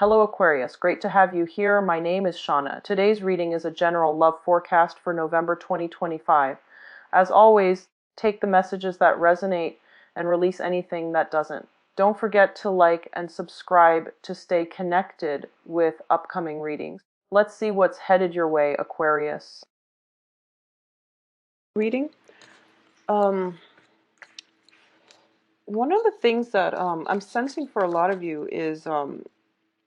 Hello Aquarius, great to have you here. My name is Shauna. Today's reading is a general love forecast for November 2025. As always, take the messages that resonate and release anything that doesn't. Don't forget to like and subscribe to stay connected with upcoming readings. Let's see what's headed your way, Aquarius. Reading. One of the things that I'm sensing for a lot of you is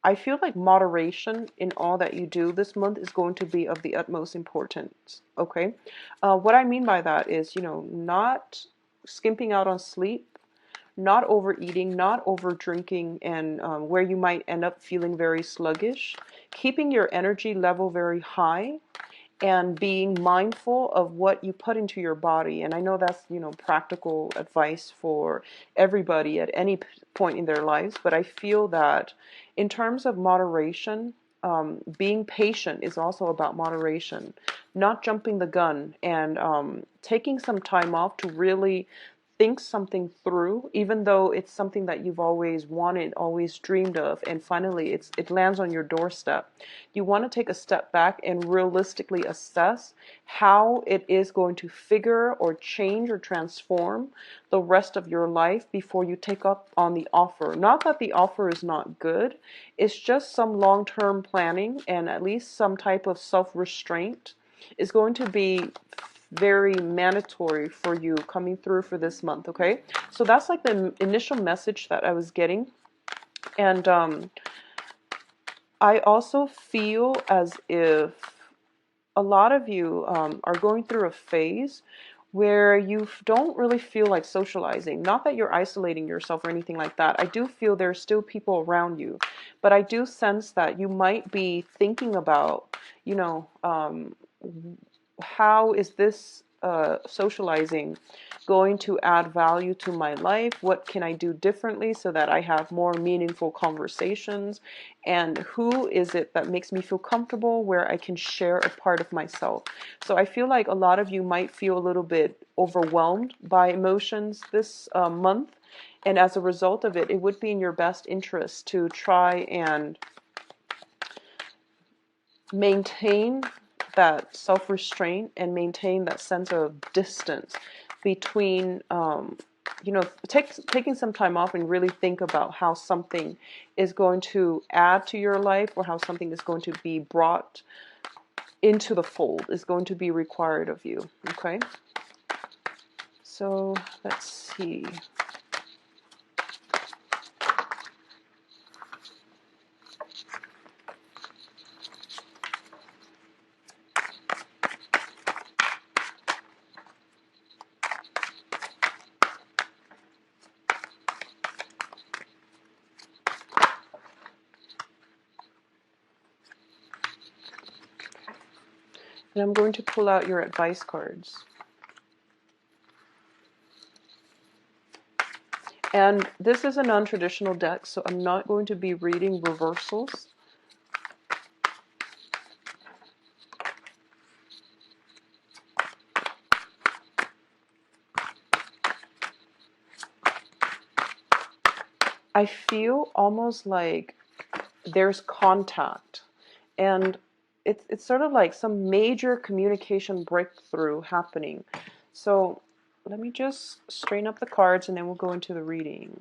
I feel like moderation in all that you do this month is going to be of the utmost importance. Okay. What I mean by that is, not skimping out on sleep, not overeating, not over drinking, and where you might end up feeling very sluggish, keeping your energy level very high, and being mindful of what you put into your body. And I know that's, practical advice for everybody at any point in their lives, but I feel that in terms of moderation, being patient is also about moderation, not jumping the gun, and taking some time off to really think something through, even though it's something that you've always wanted, always dreamed of, and finally it lands on your doorstep. You want to take a step back and realistically assess how it is going to figure or change or transform the rest of your life before you take up on the offer. Not that the offer is not good, it's just some long-term planning and at least some type of self-restraint is going to be very mandatory for you coming through for this month. Okay, so that's like the initial message that I was getting. And I also feel as if a lot of you are going through a phase where you don't really feel like socializing. Not that you're isolating yourself or anything like that. I do feel there's still people around you, but I do sense that you might be thinking about, how is this socializing going to add value to my life? What can I do differently so that I have more meaningful conversations? And who is it that makes me feel comfortable where I can share a part of myself? So I feel like a lot of you might feel a little bit overwhelmed by emotions this month. And as a result of it, it would be in your best interest to try and maintain that self-restraint and maintain that sense of distance between, taking some time off and really think about how something is going to add to your life or how something is going to be brought into the fold, is going to be required of you. Okay, so let's see. And I'm going to pull out your advice cards. And this is a non-traditional deck, so I'm not going to be reading reversals. I feel almost like there's contact, and it's sort of like some major communication breakthrough happening. So let me just straighten up the cards and then we'll go into the reading.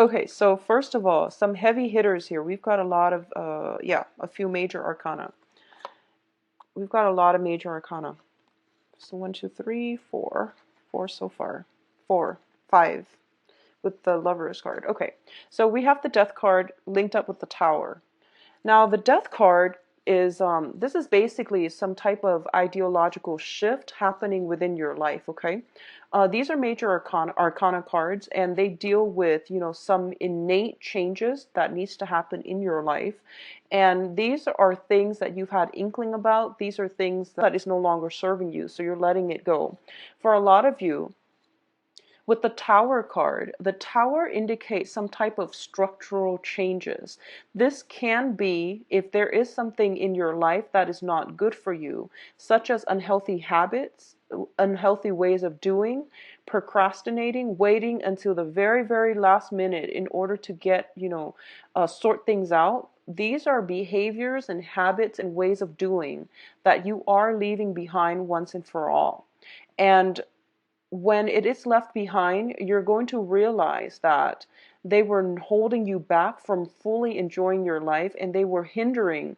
Okay, so first of all, some heavy hitters here. We've got a lot of, a few major arcana. We've got a lot of major arcana. So 1, 2, 3, 4. 4 so far. 4, 5. With the Lover's card. Okay, so we have the Death card linked up with the Tower. Now the Death card is, this is basically some type of ideological shift happening within your life, okay? These are major arcana cards, and they deal with, some innate changes that needs to happen in your life. And these are things that you've had inkling about. These are things that is no longer serving you, so you're letting it go. For a lot of you, with the Tower card, the Tower indicates some type of structural changes. This can be if there is something in your life that is not good for you, such as unhealthy habits, unhealthy ways of doing, procrastinating, waiting until the very, very last minute in order to get, sort things out. These are behaviors and habits and ways of doing that you are leaving behind once and for all. And when it is left behind, you're going to realize that they were holding you back from fully enjoying your life, and they were hindering.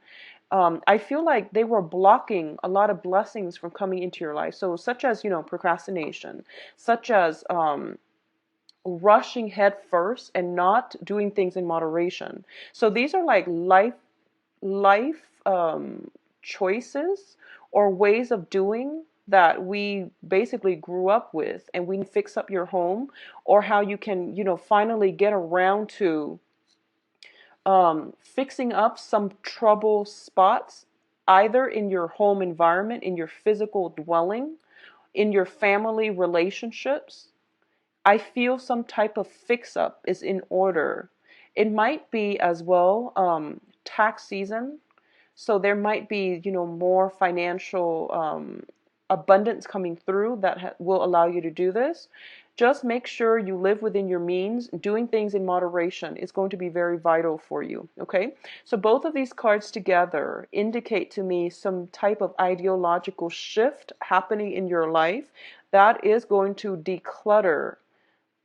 I feel like they were blocking a lot of blessings from coming into your life. So, such as, procrastination, such as rushing head first and not doing things in moderation. So, these are like life choices or ways of doing that we basically grew up with, and we can fix up your home, or how you can, finally get around to fixing up some trouble spots, either in your home environment, in your physical dwelling, in your family relationships. I feel some type of fix up is in order. It might be as well tax season, so there might be, more financial abundance coming through that will allow you to do this. Just make sure you live within your means. Doing things in moderation is going to be very vital for you, okay? So both of these cards together indicate to me some type of ideological shift happening in your life that is going to declutter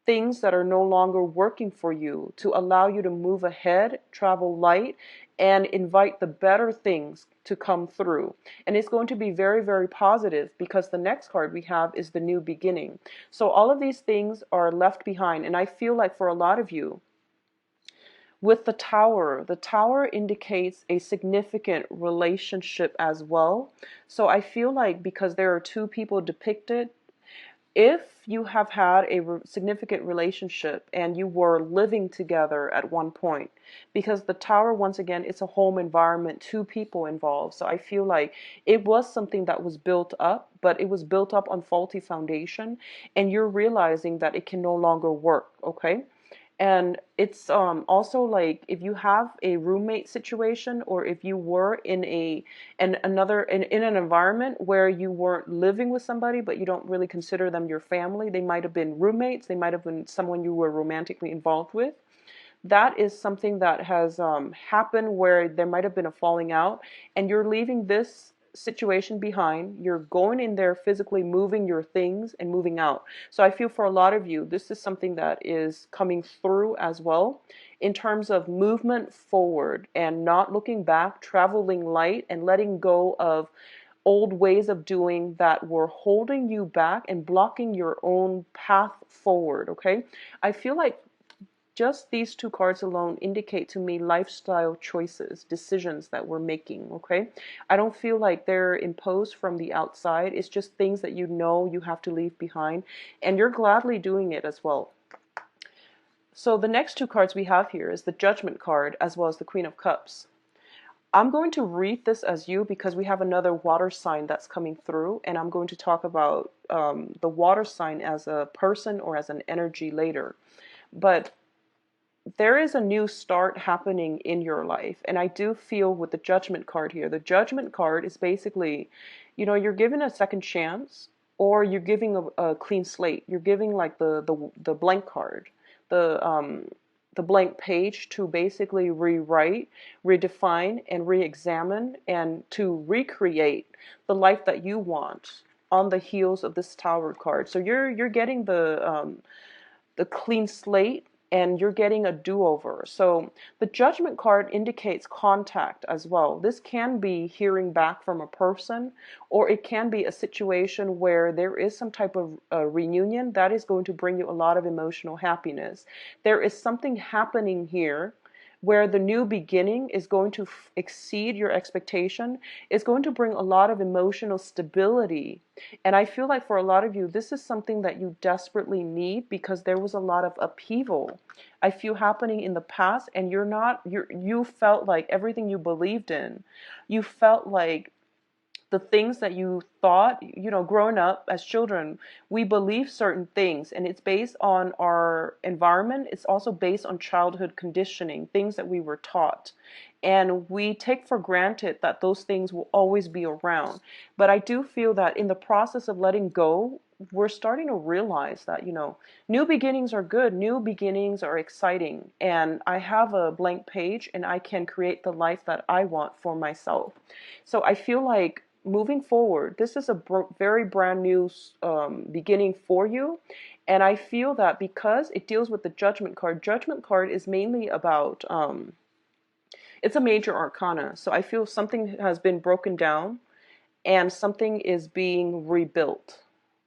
things that are no longer working for you, to allow you to move ahead, travel light, and invite the better things to come through. And it's going to be very, very positive, because the next card we have is the new beginning. So all of these things are left behind. And I feel like for a lot of you, with the tower indicates a significant relationship as well. So I feel like, because there are two people depicted, if you have had a significant relationship and you were living together at one point, because the tower, once again, it's a home environment, two people involved. So I feel like it was something that was built up, but it was built up on faulty foundation, and you're realizing that it can no longer work, okay? And it's also like, if you have a roommate situation, or if you were in in an environment where you weren't living with somebody, but you don't really consider them your family. They might have been roommates, they might have been someone you were romantically involved with. That is something that has happened, where there might have been a falling out, and you're leaving this situation behind. You're going in there, physically moving your things and moving out. So I feel for a lot of you, this is something that is coming through as well, in terms of movement forward and not looking back, traveling light, and letting go of old ways of doing that were holding you back and blocking your own path forward, okay? I feel like just these two cards alone indicate to me lifestyle choices, decisions that we're making, okay? I don't feel like they're imposed from the outside. It's just things that you have to leave behind, and you're gladly doing it as well. So the next two cards we have here is the Judgment card, as well as the Queen of Cups. I'm going to read this as you, because we have another water sign that's coming through, and I'm going to talk about the water sign as a person or as an energy later. But there is a new start happening in your life. And I do feel with the Judgment card here, the Judgment card is basically, you're given a second chance, or you're giving a clean slate. You're giving like the blank card, the blank page, to basically rewrite, redefine, and re-examine, and to recreate the life that you want on the heels of this Tower card. So you're getting the clean slate, and you're getting a do-over. So the Judgment card indicates contact as well. This can be hearing back from a person, or it can be a situation where there is some type of reunion that is going to bring you a lot of emotional happiness. There is something happening here where the new beginning is going to exceed your expectation. It's going to bring a lot of emotional stability. And I feel like for a lot of you, this is something that you desperately need, because there was a lot of upheaval, I feel, happening in the past, and you felt like everything you believed in, you felt like the things that you thought, growing up as children, we believe certain things, and it's based on our environment. It's also based on childhood conditioning, things that we were taught. And we take for granted that those things will always be around. But I do feel that in the process of letting go, we're starting to realize that, new beginnings are good, new beginnings are exciting, and I have a blank page and I can create the life that I want for myself. So I feel like moving forward, this is a very brand new beginning for you. And I feel that because it deals with the Judgment card is mainly about, it's a major arcana. So I feel something has been broken down and something is being rebuilt,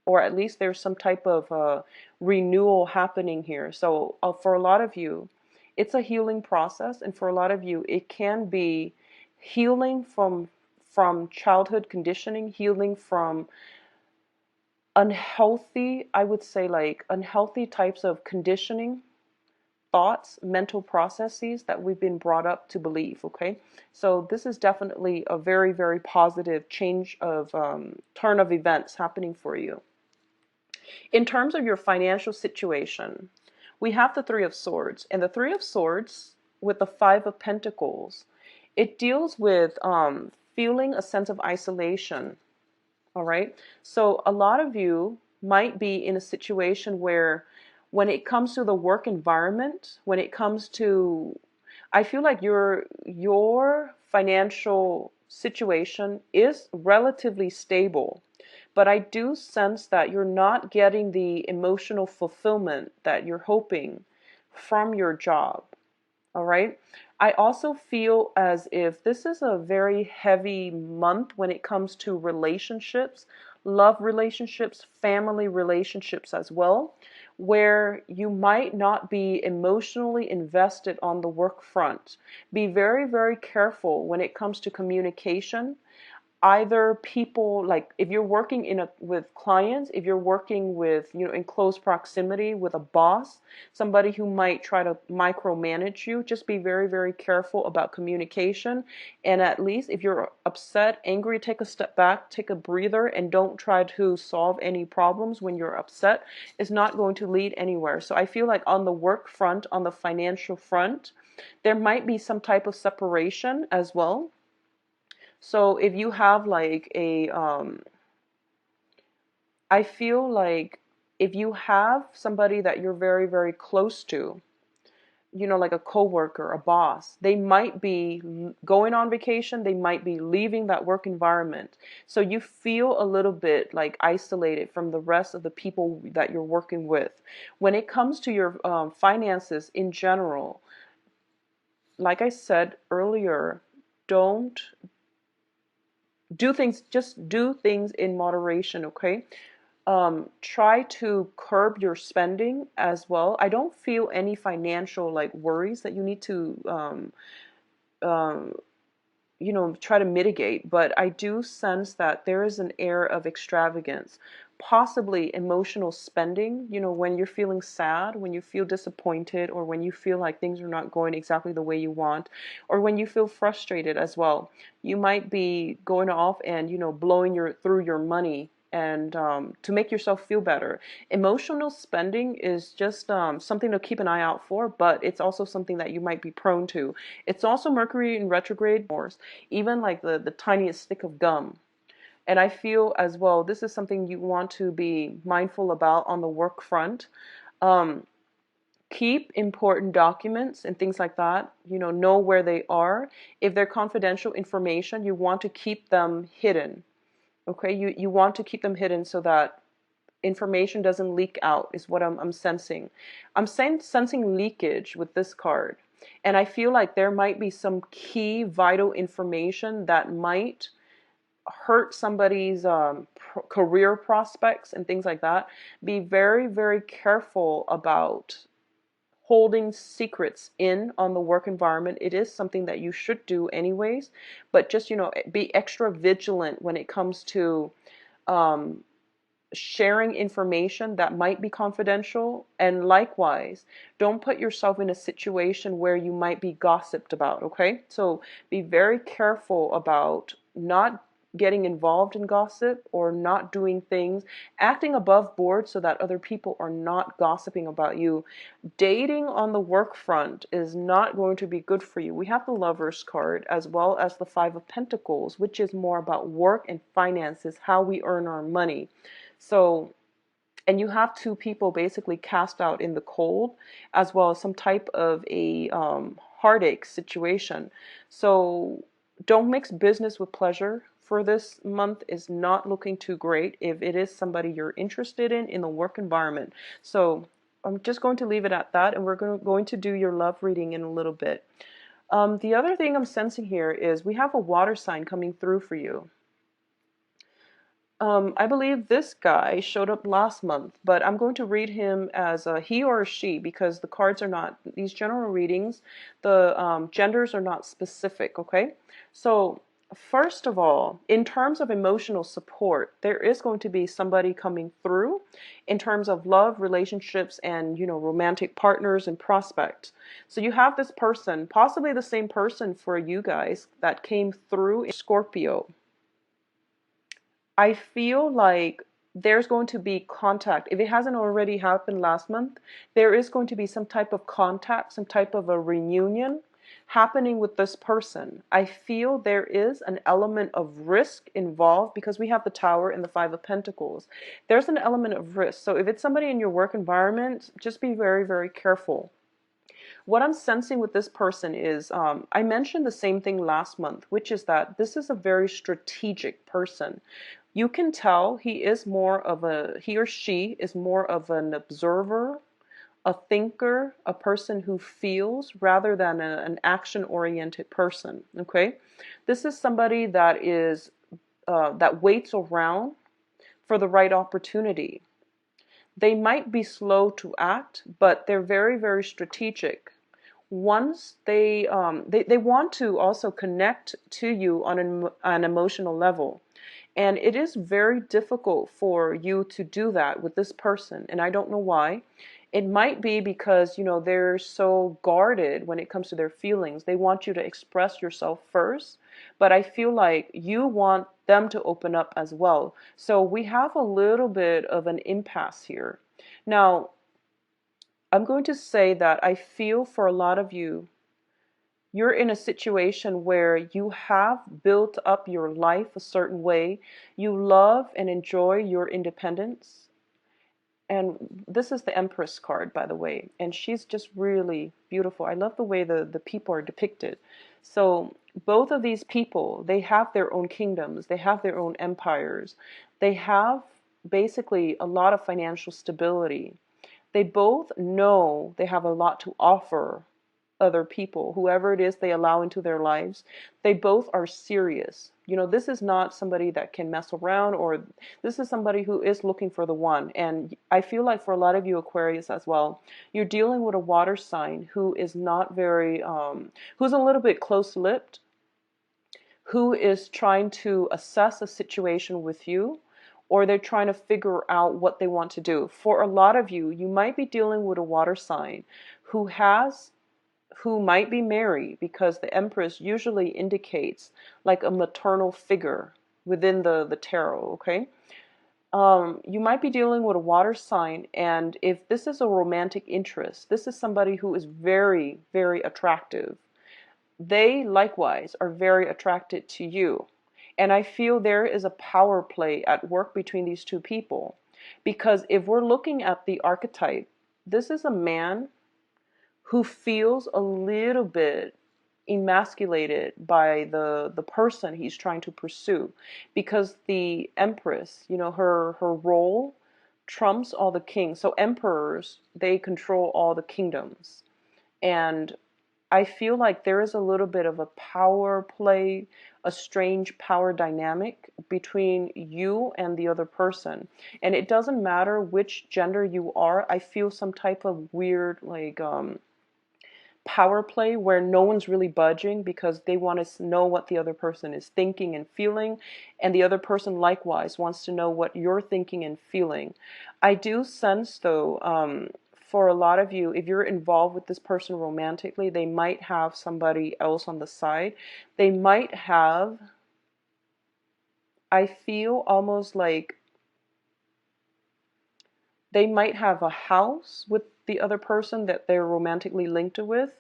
or at least there's some type of renewal happening here. So for a lot of you, it's a healing process, and for a lot of you, it can be healing from childhood conditioning, healing from unhealthy, I would say, like unhealthy types of conditioning, thoughts, mental processes that we've been brought up to believe. Okay, so this is definitely a very, very positive change of turn of events happening for you. In terms of your financial situation, we have the Three of Swords, and the Three of Swords with the Five of Pentacles, it deals with feeling a sense of isolation. All right, so a lot of you might be in a situation where when it comes to the work environment, when it comes to, I feel like your financial situation is relatively stable, but I do sense that you're not getting the emotional fulfillment that you're hoping from your job. All right. I also feel as if this is a very heavy month when it comes to relationships, love relationships, family relationships as well, where you might not be emotionally invested on the work front. Be very, very careful when it comes to communication. Either people, like if you're working with clients, if you're working with, in close proximity with a boss, somebody who might try to micromanage you, just be very, very careful about communication. And at least if you're upset, angry, take a step back, take a breather, and don't try to solve any problems when you're upset. It's not going to lead anywhere. So I feel like on the work front, on the financial front, there might be some type of separation as well. So if you have like I feel like if you have somebody that you're very, very close to, like a coworker, a boss, they might be going on vacation, they might be leaving that work environment. So you feel a little bit like isolated from the rest of the people that you're working with. When it comes to your finances in general, like I said earlier, don't just do things in moderation, okay? Try to curb your spending as well. I don't feel any financial like worries that you need to um, try to mitigate, but I do sense that there is an air of extravagance, possibly emotional spending, when you're feeling sad, when you feel disappointed, or when you feel like things are not going exactly the way you want, or when you feel frustrated as well. You might be going off and, blowing through your money and to make yourself feel better. Emotional spending is just something to keep an eye out for, but it's also something that you might be prone to. It's also Mercury in retrograde, even like the tiniest stick of gum. And I feel as well, this is something you want to be mindful about on the work front. Um, Keep important documents and things like that, know where they are. If they're confidential information, you want to keep them hidden. Okay, you want to keep them hidden so that information doesn't leak out, is what I'm sensing. I'm sensing leakage with this card. And I feel like there might be some key vital information that might hurt somebody's career prospects and things like that. Be very, very careful about holding secrets in on the work environment. It is something that you should do anyways, but just, be extra vigilant when it comes to um, sharing information that might be confidential. And likewise, don't put yourself in a situation where you might be gossiped about, okay? So be very careful about not getting involved in gossip or not doing things, acting above board so that other people are not gossiping about you. Dating on the work front is not going to be good for you. We have the Lovers card as well as the Five of Pentacles, which is more about work and finances, how we earn our money. So and you have two people basically cast out in the cold, as well as some type of a heartache situation. So don't mix business with pleasure for this month. Is not looking too great if it is somebody you're interested in the work environment. So I'm just going to leave it at that, and we're going to do your love reading in a little bit. The other thing I'm sensing here is we have a water sign coming through for you. I believe this guy showed up last month, but I'm going to read him as a he or a she because the cards are not, these general readings, the genders are not specific, okay? So, first of all, in terms of emotional support, there is going to be somebody coming through in terms of love, relationships, and, romantic partners and prospects. So, you have this person, possibly the same person for you guys, that came through in Scorpio. I feel like there's going to be contact. If it hasn't already happened last month, there is going to be some type of contact, some type of a reunion happening with this person. I feel there is an element of risk involved because we have the Tower and the Five of Pentacles. There's an element of risk. So if it's somebody in your work environment, just be very, very careful. What I'm sensing with this person is, I mentioned the same thing last month, which is that this is a very strategic person. You can tell he or she is more of an observer, a thinker, a person who feels rather than an action-oriented person. Okay, this is somebody that waits around for the right opportunity. They might be slow to act, but they're very, very strategic. Once they want to also connect to you on an emotional level. And it is very difficult for you to do that with this person. And I don't know why. It might be because, they're so guarded when it comes to their feelings. They want you to express yourself first. But I feel like you want them to open up as well. So we have a little bit of an impasse here. Now, I'm going to say that I feel for a lot of you, you're in a situation where you have built up your life a certain way. You love and enjoy your independence. And this is the Empress card, by the way. And she's just really beautiful. I love the way the people are depicted. So both of these people, they have their own kingdoms. They have their own empires. They have basically a lot of financial stability. They both know they have a lot to offer other people, whoever it is they allow into their lives. They both are serious. This is not somebody that can mess around, or this is somebody who is looking for the one. And I feel like for a lot of you Aquarius as well, you're dealing with a water sign who is not very, who's a little bit close-lipped, who is trying to assess a situation with you, or they're trying to figure out what they want to do. For a lot of you, you might be dealing with a water sign who might be married, because the Empress usually indicates like a maternal figure within the tarot, okay? You might be dealing with a water sign, and if this is a romantic interest, this is somebody who is very, very attractive. They likewise are very attracted to you. And I feel there is a power play at work between these two people. Because if we're looking at the archetype, this is a man who feels a little bit emasculated by the person he's trying to pursue, because the Empress, her role trumps all the kings. So emperors, they control all the kingdoms. And I feel like there is a little bit of a power play, a strange power dynamic between you and the other person. And it doesn't matter which gender you are. I feel some type of weird, like, power play where no one's really budging because they want to know what the other person is thinking and feeling, and the other person likewise wants to know what you're thinking and feeling. I do sense, though, for a lot of you, if you're involved with this person romantically, they might have somebody else on the side. They might have, I feel almost like they might have a house with the other person that they're romantically linked with.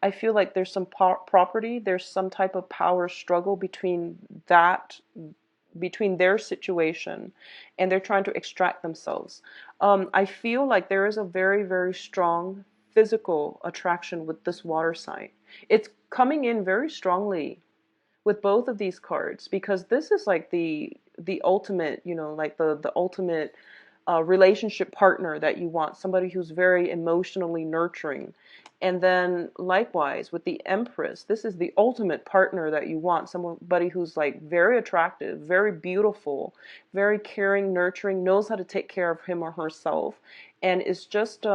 I feel like there's some property, there's some type of power struggle between between their situation, and they're trying to extract themselves. I feel like there is a very, very strong physical attraction with this water sign. It's coming in very strongly with both of these cards, because this is like the ultimate, like the ultimate relationship partner that you want, somebody who's very emotionally nurturing. And then likewise with the Empress, this is the ultimate partner that you want, somebody who's like very attractive, very beautiful, very caring, nurturing, knows how to take care of him or herself, and is just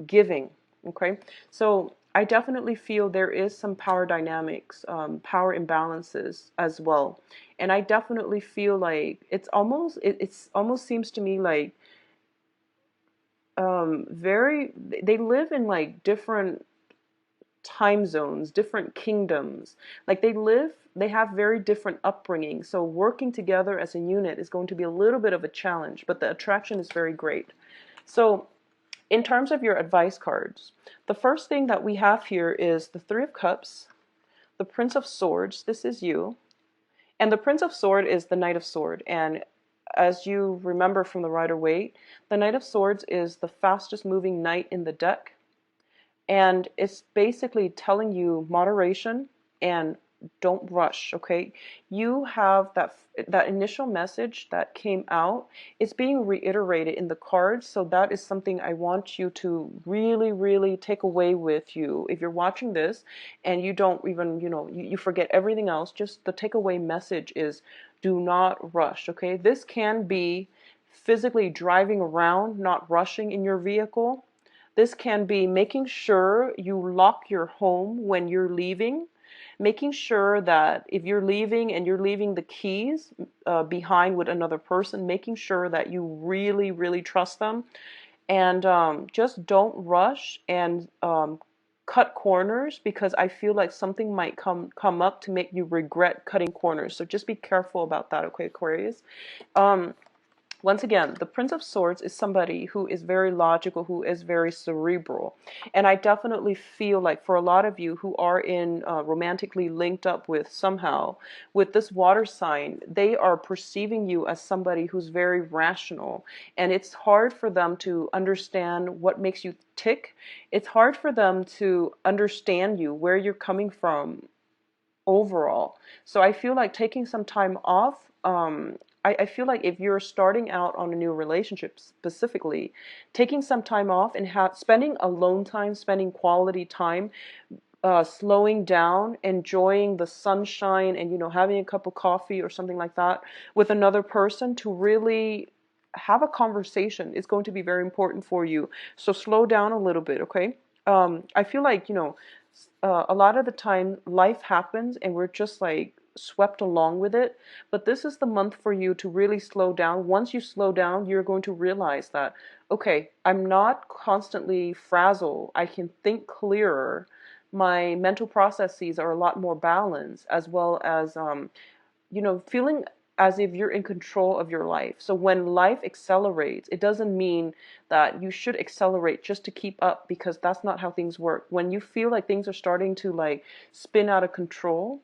giving. Okay, so I definitely feel there is some power dynamics, power imbalances as well. And I definitely feel like it's almost seems to me like very, they live in like different time zones, different kingdoms. Like they have very different upbringing. So working together as a unit is going to be a little bit of a challenge, but the attraction is very great. So in terms of your advice cards, the first thing that we have here is the Three of Cups, the Prince of Swords, this is you, and the Prince of Swords is the Knight of Swords. And as you remember from the Rider-Waite, the Knight of Swords is the fastest moving knight in the deck. And it's basically telling you moderation and don't rush, okay? You have that initial message that came out. It's being reiterated in the cards, so that is something I want you to really, really take away with you. If you're watching this and you don't even, you forget everything else, just the takeaway message is do not rush, okay? This can be physically driving around, not rushing in your vehicle. This can be making sure you lock your home when you're leaving, making sure that if you're leaving and you're leaving the keys behind with another person, making sure that you really, really trust them. And just don't rush and cut corners, because I feel like something might come up to make you regret cutting corners. So just be careful about that, okay, Aquarius? Once again, the Prince of Swords is somebody who is very logical, who is very cerebral. And I definitely feel like for a lot of you who are in romantically linked up with somehow with this water sign, they are perceiving you as somebody who's very rational. And it's hard for them to understand what makes you tick. It's hard for them to understand you, where you're coming from overall. So I feel like taking some time off. I feel like if you're starting out on a new relationship specifically, taking some time off and spending alone time, spending quality time, slowing down, enjoying the sunshine, and having a cup of coffee or something like that with another person to really have a conversation is going to be very important for you. So slow down a little bit, okay? I feel like a lot of the time life happens and we're just like swept along with it, but this is the month for you to really slow down. Once you slow down, you're going to realize that, okay, I'm not constantly frazzled. I can think clearer. My mental processes are a lot more balanced, as well as feeling as if you're in control of your life. So when life accelerates, it doesn't mean that you should accelerate just to keep up, because that's not how things work. When you feel like things are starting to like spin out of control,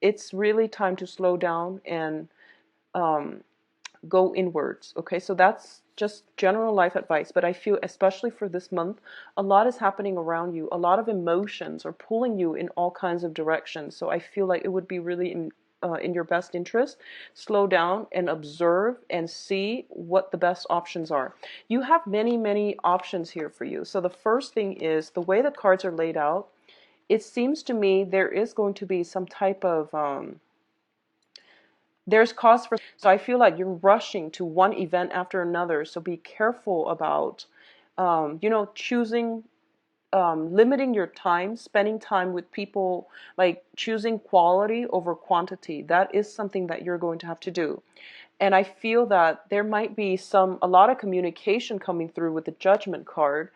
it's really time to slow down and go inwards. Okay, so that's just general life advice, but I feel especially for this month, a lot is happening around you. A lot of emotions are pulling you in all kinds of directions. So I feel like it would be really in your best interest, slow down and observe and see what the best options are. You have many, many options here for you. So the first thing is the way the cards are laid out. It seems to me there is going to be some type of there's cause for, so I feel like you're rushing to one event after another. So be careful about choosing, limiting your time, spending time with people, like choosing quality over quantity. That is something that you're going to have to do. And I feel that there might be a lot of communication coming through with the Judgment card,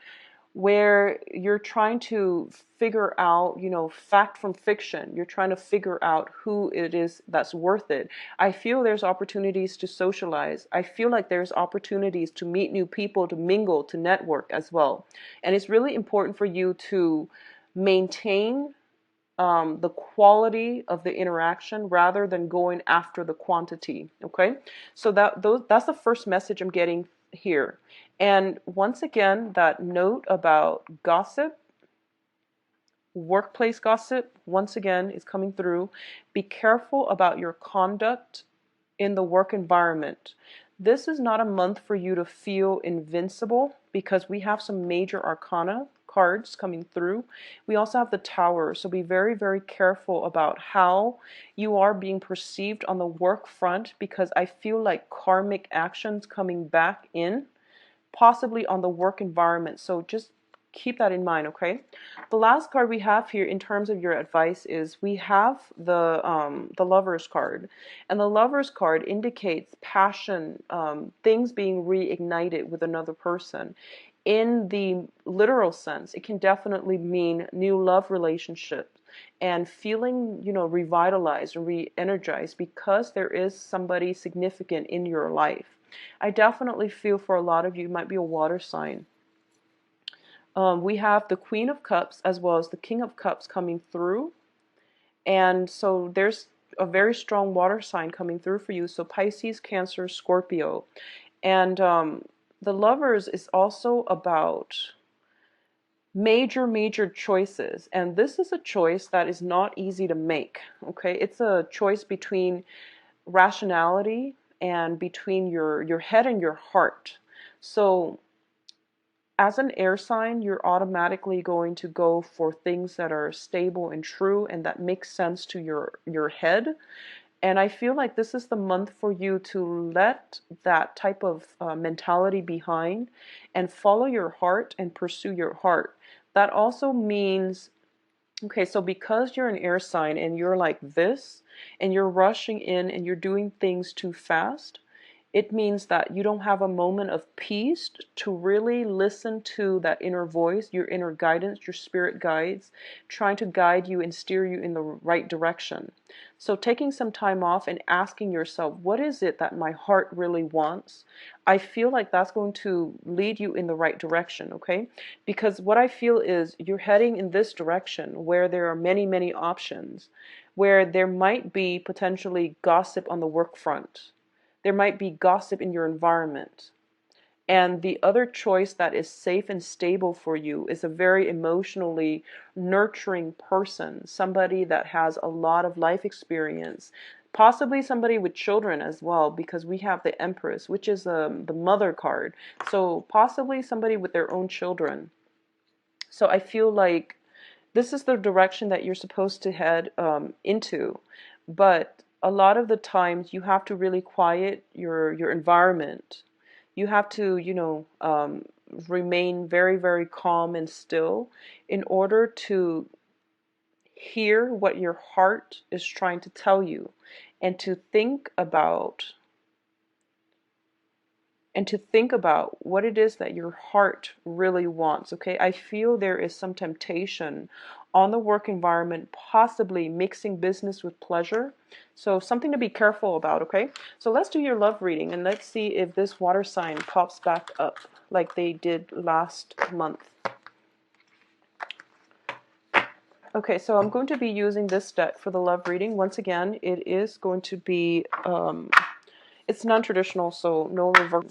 where you're trying to figure out, fact from fiction. You're trying to figure out who it is that's worth it. I feel there's opportunities to socialize. I feel like there's opportunities to meet new people, to mingle, to network as well. And it's really important for you to maintain the quality of the interaction rather than going after the quantity. Okay, so that's the first message I'm getting here. And once again, that note about gossip, workplace gossip, once again, is coming through. Be careful about your conduct in the work environment. This is not a month for you to feel invincible because we have some major arcana cards coming through. We also have the Tower, so be very, very careful about how you are being perceived on the work front, because I feel like karmic actions coming back in, possibly on the work environment. So just keep that in mind, okay? The last card we have here in terms of your advice is we have the Lover's card, and the Lover's card indicates passion, things being reignited with another person. In the literal sense, it can definitely mean new love relationships and feeling, revitalized and re-energized because there is somebody significant in your life. I definitely feel for a lot of you, it might be a water sign. We have the Queen of Cups as well as the King of Cups coming through. And so there's a very strong water sign coming through for you. So Pisces, Cancer, Scorpio. And the Lovers is also about major choices. And this is a choice that is not easy to make. Okay, it's a choice between rationality and between your head and your heart. So as an air sign, you're automatically going to go for things that are stable and true and that make sense to your head. And I feel like this is the month for you to let that type of mentality behind and follow your heart and pursue your heart. That also means, okay, so because you're an air sign and you're like this, and you're rushing in and you're doing things too fast, it means that you don't have a moment of peace to really listen to that inner voice, your inner guidance, your spirit guides, trying to guide you and steer you in the right direction. So taking some time off and asking yourself, what is it that my heart really wants? I feel like that's going to lead you in the right direction, okay? Because what I feel is you're heading in this direction where there are many options, where there might be potentially gossip on the work front. There might be gossip in your environment. And the other choice that is safe and stable for you is a very emotionally nurturing person, somebody that has a lot of life experience, possibly somebody with children as well, because we have the Empress, which is the mother card. So possibly somebody with their own children. So I feel like this is the direction that you're supposed to head into. But a lot of the times you have to really quiet your environment. You have to, remain very calm and still in order to hear what your heart is trying to tell you, and to think about what it is that your heart really wants. Okay, I feel there is some temptation on the work environment, possibly mixing business with pleasure. So something to be careful about. Okay, so let's do your love reading and let's see if this water sign pops back up like they did last month. Okay, so I'm going to be using this deck for the love reading. Once again, it is going to be it's non-traditional, so no reverse.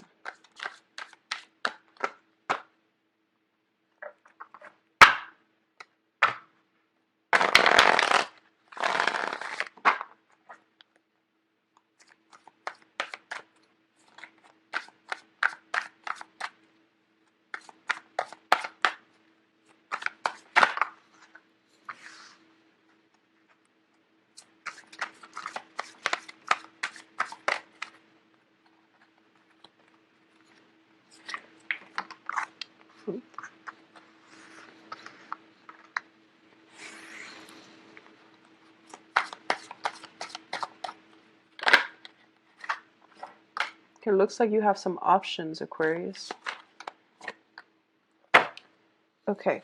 It looks like you have some options, Aquarius. Okay.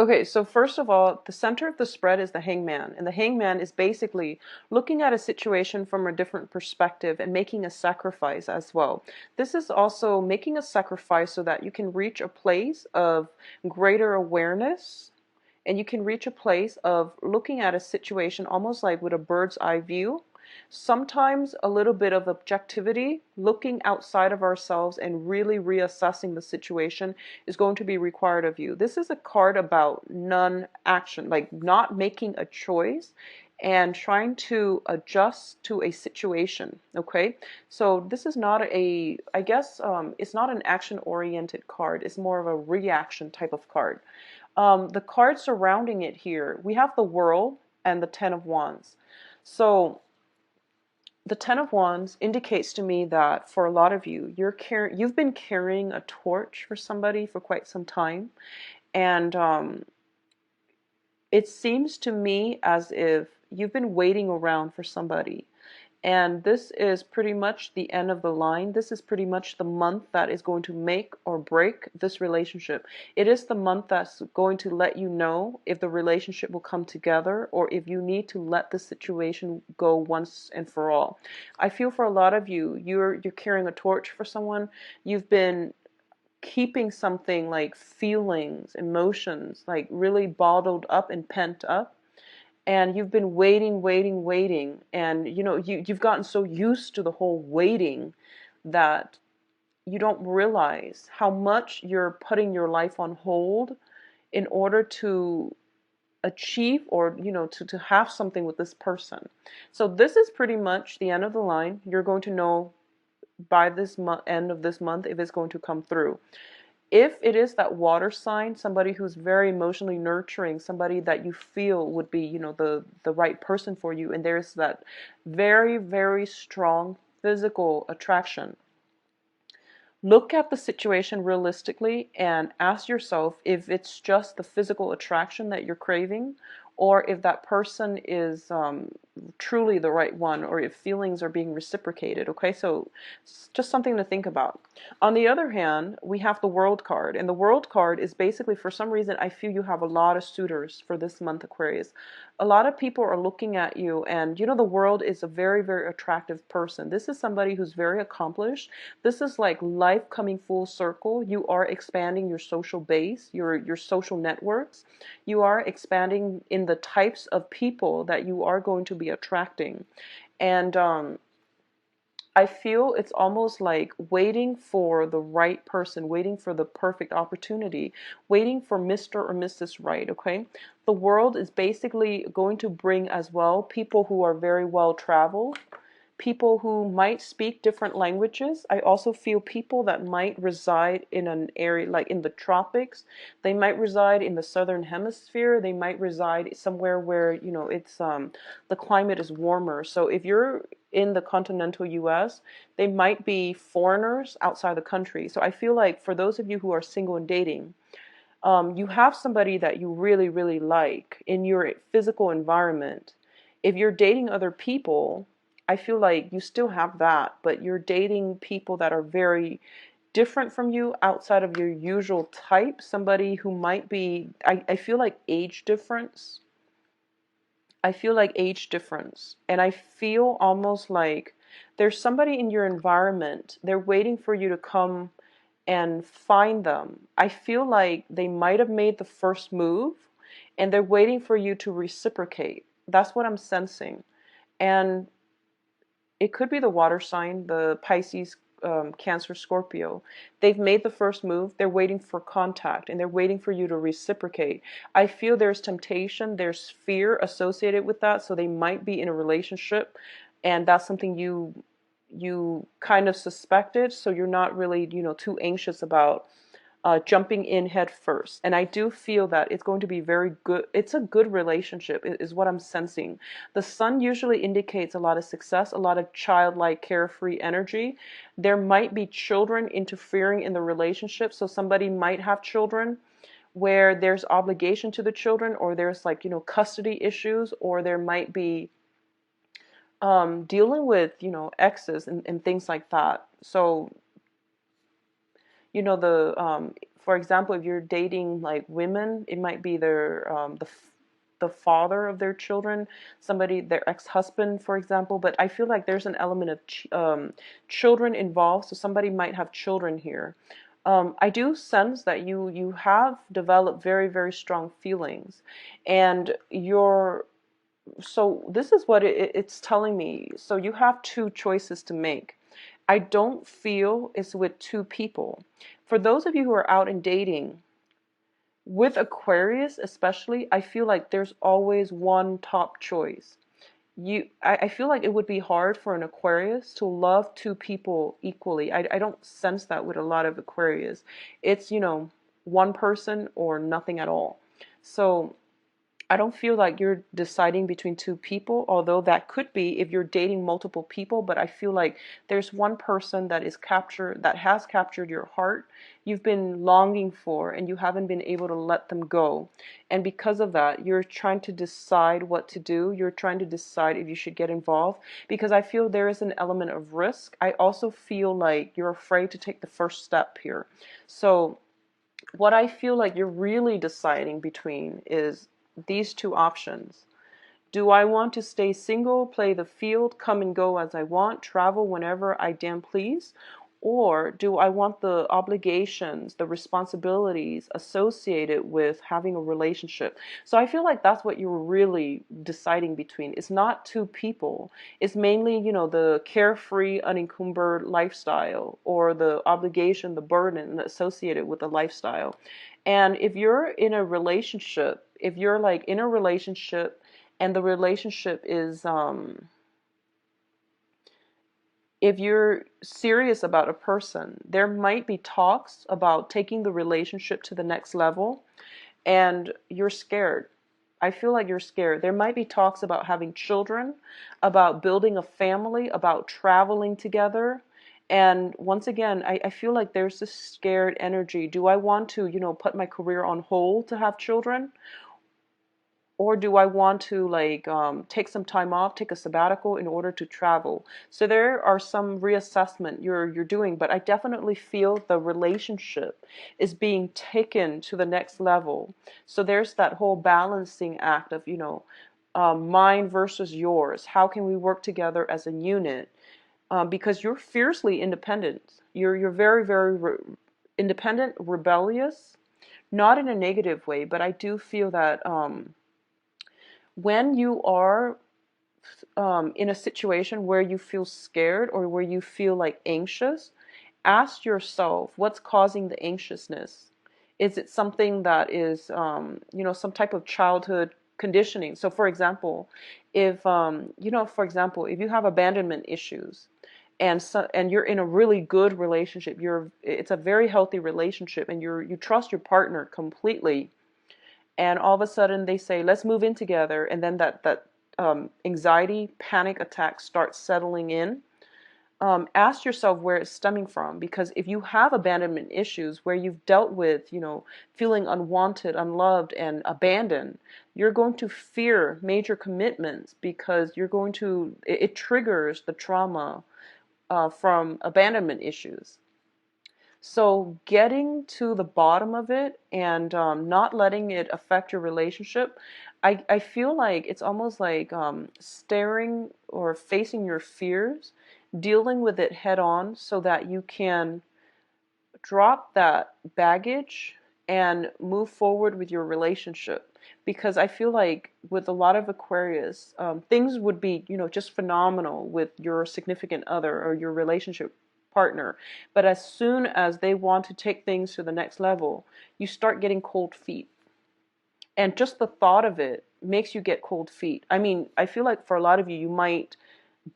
Okay, so first of all, the center of the spread is the hangman. And the hangman is basically looking at a situation from a different perspective and making a sacrifice as well. This is also making a sacrifice so that you can reach a place of greater awareness, and you can reach a place of looking at a situation almost like with a bird's eye view. Sometimes a little bit of objectivity, looking outside of ourselves and really reassessing the situation is going to be required of you. This is a card about non-action, like not making a choice and trying to adjust to a situation. Okay, so this is not a, I guess, it's not an action-oriented card. It's more of a reaction type of card. The cards surrounding it here, we have the World and the Ten of Wands. So the Ten of Wands indicates to me that for a lot of you, you've been carrying a torch for somebody for quite some time, and it seems to me as if you've been waiting around for somebody. And this is pretty much the end of the line. This is pretty much the month that is going to make or break this relationship. It is the month that's going to let you know if the relationship will come together or if you need to let the situation go once and for all. I feel for a lot of you, you're carrying a torch for someone. You've been keeping something like feelings, emotions, like really bottled up and pent up, and you've been waiting, and you've gotten so used to the whole waiting that you don't realize how much you're putting your life on hold in order to achieve or to have something with this person. So this is pretty much the end of the line. You're going to know by this end of this month if it's going to come through. If it is that water sign, somebody who's very emotionally nurturing, somebody that you feel would be, the right person for you, and there's that very, very strong physical attraction, look at the situation realistically and ask yourself if it's just the physical attraction that you're craving, or if that person is truly the right one, or if feelings are being reciprocated. Okay, so it's just something to think about. On the other hand, we have the World card, and the World card is basically, for some reason, I feel you have a lot of suitors for this month, Aquarius. A lot of people are looking at you, and the World is a very, very attractive person. This is somebody who's very accomplished. This is like life coming full circle. You are expanding your social base, your social networks. You are expanding in the types of people that you are going to be attracting. And I feel it's almost like waiting for the right person, waiting for the perfect opportunity, waiting for Mr. or Mrs. Right, okay? The World is basically going to bring as well people who are very well traveled, people who might speak different languages. I also feel people that might reside in an area like in the tropics. They might reside in the southern hemisphere. They might reside somewhere where, it's the climate is warmer. So if you're in the continental US, they might be foreigners outside the country. So I feel like for those of you who are single and dating, you have somebody that you really, really like in your physical environment. If you're dating other people, I feel like you still have that, but you're dating people that are very different from you outside of your usual type. Somebody who might be, I feel like age difference. I feel like age difference. And I feel almost like there's somebody in your environment, they're waiting for you to come and find them. I feel like they might have made the first move and they're waiting for you to reciprocate. That's what I'm sensing. And it could be the water sign, the Pisces, Cancer, Scorpio. They've made the first move. They're waiting for contact and they're waiting for you to reciprocate. I feel there's temptation, there's fear associated with that. So they might be in a relationship and that's something you kind of suspected. So you're not really, too anxious about jumping in head first. And I do feel that it's going to be very good. It's a good relationship, is what I'm sensing. The sun usually indicates a lot of success, a lot of childlike, carefree energy. There might be children interfering in the relationship. So somebody might have children where there's obligation to the children, or there's like, custody issues, or there might be dealing with, exes and things like that. So the For example, if you're dating like women, it might be the father of their children, somebody, their ex-husband, for example. But I feel like there's an element of children involved, so somebody might have children here. I do sense that you have developed very, very strong feelings, and you're so this is what it's telling me. So you have two choices to make. I don't feel it's with two people. For those of you who are out and dating, with Aquarius especially, I feel like there's always one top choice. I feel like it would be hard for an Aquarius to love two people equally. I don't sense that with a lot of Aquarius. It's, one person or nothing at all. So I don't feel like you're deciding between two people, although that could be if you're dating multiple people, but I feel like there's one person that has captured your heart, you've been longing for, and you haven't been able to let them go. And because of that, you're trying to decide what to do. You're trying to decide if you should get involved, because I feel there is an element of risk. I also feel like you're afraid to take the first step here. So what I feel like you're really deciding between is these two options. Do I want to stay single, play the field, come and go as I want, travel whenever I damn please? Or do I want the obligations, the responsibilities associated with having a relationship? So I feel like that's what you're really deciding between. It's not two people. It's mainly, the carefree, unencumbered lifestyle, or the obligation, the burden associated with the lifestyle. And if you're in a relationship, if you're like in a relationship and the relationship is if you're serious about a person, there might be talks about taking the relationship to the next level, and you're scared. I feel like you're scared. There might be talks about having children, about building a family, about traveling together. And once again, I feel like there's this scared energy. Do I want to, put my career on hold to have children? Or do I want to take some time off, take a sabbatical in order to travel? So there are some reassessment you're doing, but I definitely feel the relationship is being taken to the next level. So there's that whole balancing act of, mine versus yours. How can we work together as a unit? Because you're fiercely independent. You're very, very independent, rebellious, not in a negative way, but I do feel that when you are in a situation where you feel scared or where you feel like anxious, ask yourself what's causing the anxiousness. Is it something that is, some type of childhood conditioning? So, for example, if you have abandonment issues, and you're in a really good relationship, it's a very healthy relationship, and you trust your partner completely, and all of a sudden they say, let's move in together, and then that anxiety, panic attack starts settling in. Ask yourself where it's stemming from, because if you have abandonment issues where you've dealt with, feeling unwanted, unloved, and abandoned, you're going to fear major commitments, because it triggers the trauma from abandonment issues. So getting to the bottom of it, and not letting it affect your relationship, I feel like it's almost like staring or facing your fears, dealing with it head on so that you can drop that baggage and move forward with your relationship. Because I feel like with a lot of Aquarius, things would be, just phenomenal with your significant other or your relationship partner. But as soon as they want to take things to the next level, you start getting cold feet. And just the thought of it makes you get cold feet. I mean, I feel like for a lot of you, you might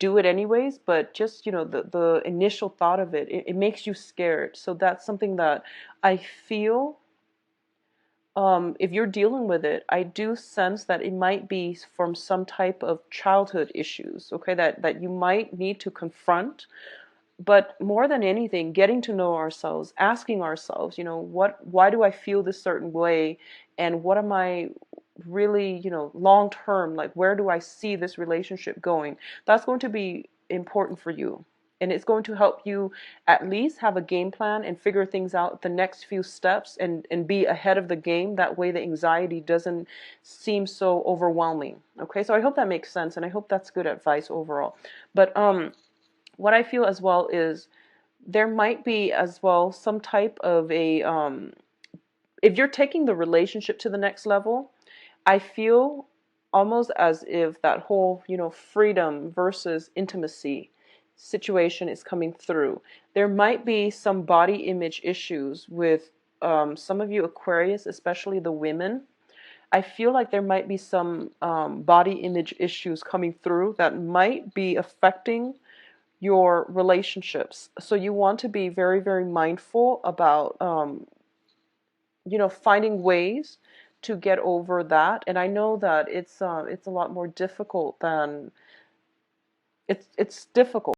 do it anyways, but just, the initial thought of it makes you scared. So that's something that I feel, if you're dealing with it, I do sense that it might be from some type of childhood issues, okay, that you might need to confront. But more than anything, getting to know ourselves, asking ourselves, why do I feel this certain way? And what am I really, long term, like where do I see this relationship going? That's going to be important for you. And it's going to help you at least have a game plan and figure things out the next few steps, and be ahead of the game. That way the anxiety doesn't seem so overwhelming. Okay, so I hope that makes sense, and I hope that's good advice overall. But what I feel as well is there might be as well some type of a if you're taking the relationship to the next level, I feel almost as if that whole, freedom versus intimacy situation is coming through. There might be some body image issues with some of you Aquarius, especially the women. I feel like there might be some body image issues coming through that might be affecting your relationships. So you want to be very, very mindful about finding ways to get over that. And I know that it's a lot more difficult than it's difficult.